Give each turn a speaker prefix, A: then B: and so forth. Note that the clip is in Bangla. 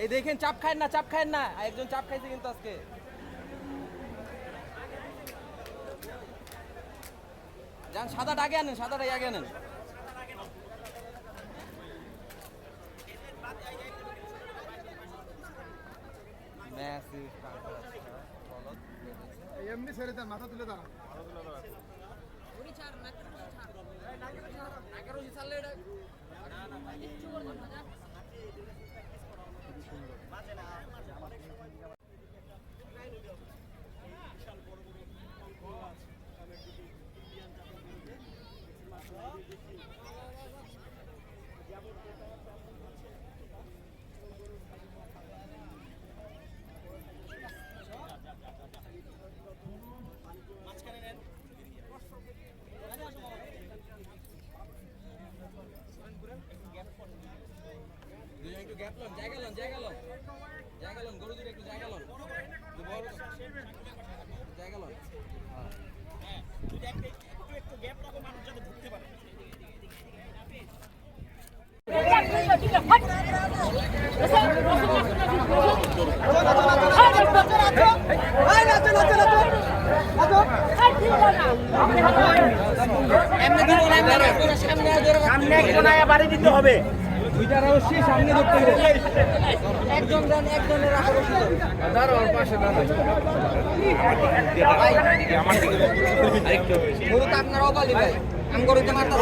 A: এই দেখেন চাপ খায় না, চাপ খায় না, একজন চাপ খাইছে কিন্তু আজকে। যান সাদাটা আগে আনেন, সাদাটা আগে আনেন।
B: এমনি ছেড়ে দেন, মাথা তুলে দাঁড়ান।
A: একটু গ্যাপ লন, জায়গা লন, জায়গা লন, জায়গা লন, গরু দুটো একটু জায়গা লন, জায়গা লন।
C: একটু গ্যাপ রাখো, মানুষ যাতে ঢুকতে পারে। সামনে একজন আয়া বাড়ি দিতে হবে।
A: দুইটার অবশ্যই সামনে ধরতে হবে। একজন দেন, একজনের দাঁড়ো, ওর পাশে দাঁড়ো। গরু তো আপনার অকালি ভাই, আমি গরুতে মারতাম।